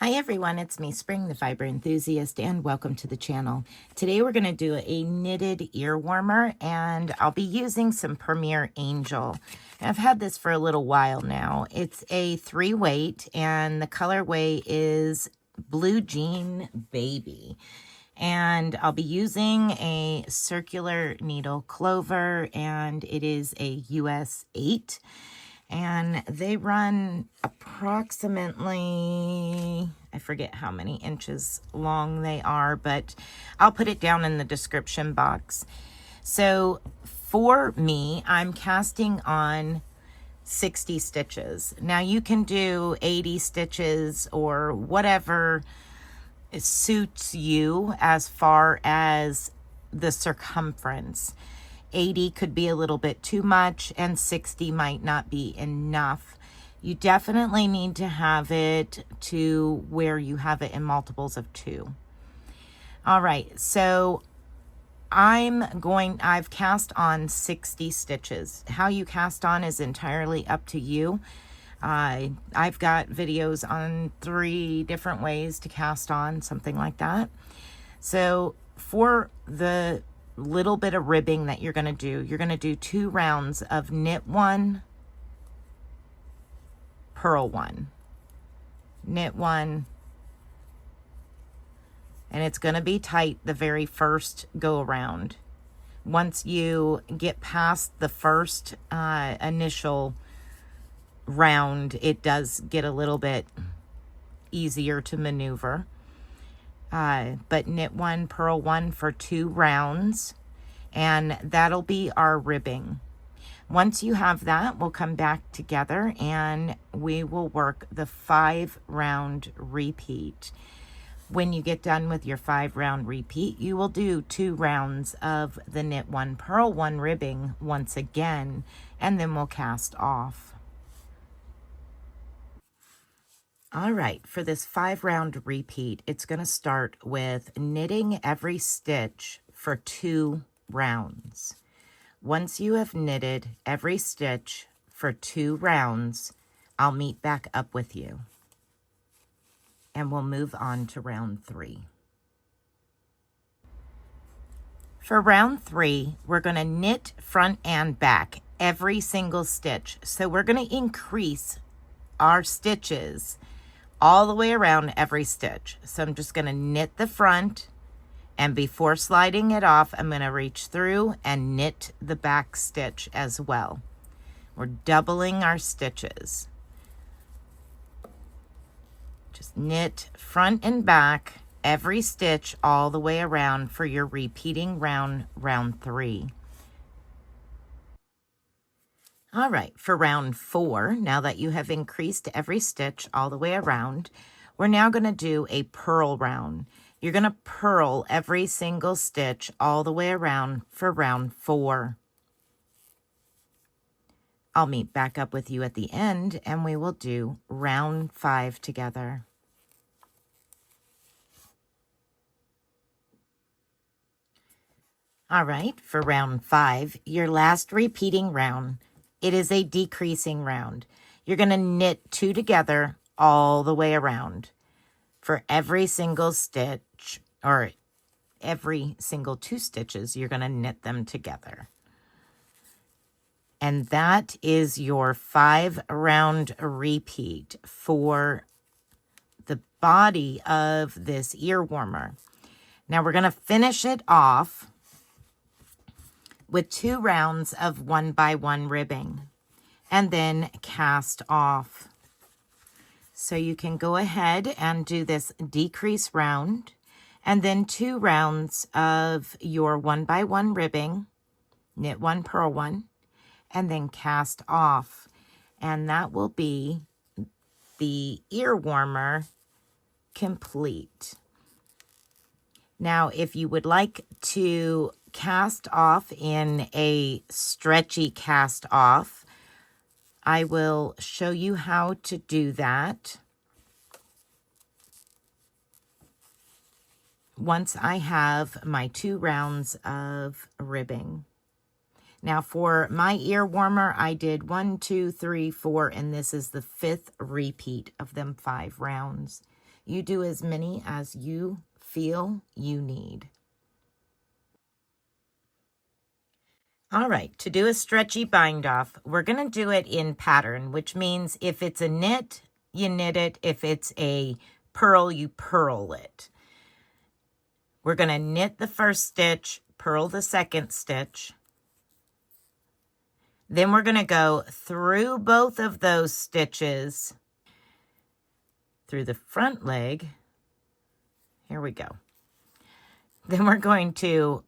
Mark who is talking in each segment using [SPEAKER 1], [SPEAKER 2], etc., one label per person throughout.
[SPEAKER 1] Hi everyone, it's me, Spring, the fiber enthusiast, and welcome to the channel. Today we're going to do a knitted ear warmer, and I'll be using some Premier Angel. I've had this for a little while now. It's a 3-weight, and the colorway is Blue Jean Baby. And I'll be using a circular needle Clover, and it is a US 8. And they run approximately, I forget how many inches long they are, but I'll put it down in the description box. So for me, I'm casting on 60 stitches. Now you can do 80 stitches or whatever suits you as far as the circumference. 80 could be a little bit too much, and 60 might not be enough. You definitely need to have it to where you have it in multiples of 2. All right, so I've cast on 60 stitches. How you cast on is entirely up to you. I've got videos on 3 different ways to cast on, something like that. So for the little bit of ribbing that you're going to do 2 rounds of knit 1, purl 1, knit 1, and it's going to be tight the very first go around. Once you get past the first initial round, it does get a little bit easier to maneuver. But knit 1, purl 1 for 2 rounds, and that'll be our ribbing. Once you have that, we'll come back together and we will work the 5-round repeat. When you get done with your 5-round repeat, you will do 2 rounds of the knit 1, purl 1 ribbing once again, and then we'll cast off. All right, for this 5-round repeat, it's going to start with knitting every stitch for 2 rounds. Once you have knitted every stitch for 2 rounds, I'll meet back up with you. And we'll move on to round 3. For round 3, we're going to knit front and back every single stitch. So we're going to increase our stitches all the way around every stitch. So I'm just going to knit the front, and before sliding it off, I'm going to reach through and knit the back stitch as well. We're doubling our stitches. Just knit front and back every stitch all the way around for your repeating round 3. All right, for round 4, now that you have increased every stitch all the way around, we're now going to do a purl round. You're going to purl every single stitch all the way around for round 4. I'll meet back up with you at the end, and we will do round 5 together. All right, for round 5, your last repeating round, it is a decreasing round. You're going to knit 2 together all the way around. For every single stitch, or every single 2 stitches, you're going to knit them together. And that is your 5-round repeat for the body of this ear warmer. Now we're going to finish it off with 2 rounds of 1x1 ribbing, and then cast off. So you can go ahead and do this decrease round, and then 2 rounds of your 1x1 ribbing, knit 1, purl 1, and then cast off. And that will be the ear warmer complete. Now, if you would like to cast off in a stretchy cast off, I will show you how to do that once I have my 2 rounds of ribbing. Now for my ear warmer, I did 1, 2, 3, 4, and this is the 5th repeat of them 5 rounds. You do as many as you feel you need. All right, to do a stretchy bind off, we're going to do it in pattern, which means if it's a knit, you knit it. If it's a purl, you purl it. We're going to knit the first stitch, purl the second stitch. Then we're going to go through both of those stitches through the front leg. Here we go. Then we're going to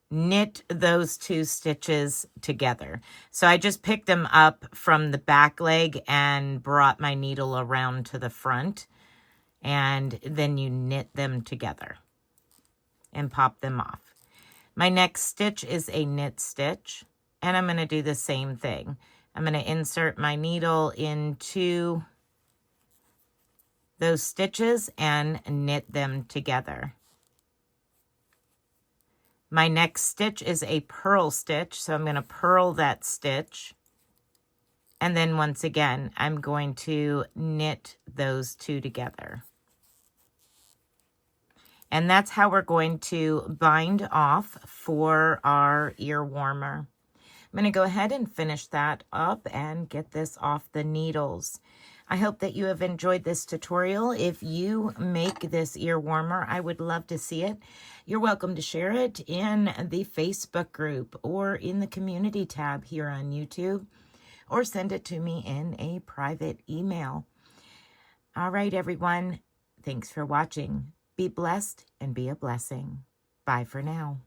[SPEAKER 1] knit those two stitches together. So I just picked them up from the back leg and brought my needle around to the front, and then you knit them together and pop them off. My next stitch is a knit stitch, and I'm going to do the same thing. I'm going to insert my needle into those stitches and knit them together. My next stitch is a purl stitch, so I'm going to purl that stitch. And then once again, I'm going to knit those two together. And that's how we're going to bind off for our ear warmer. I'm going to go ahead and finish that up and get this off the needles. I hope that you have enjoyed this tutorial. If you make this ear warmer, I would love to see it. You're welcome to share it in the Facebook group or in the community tab here on YouTube, or send it to me in a private email. All right, everyone. Thanks for watching. Be blessed and be a blessing. Bye for now.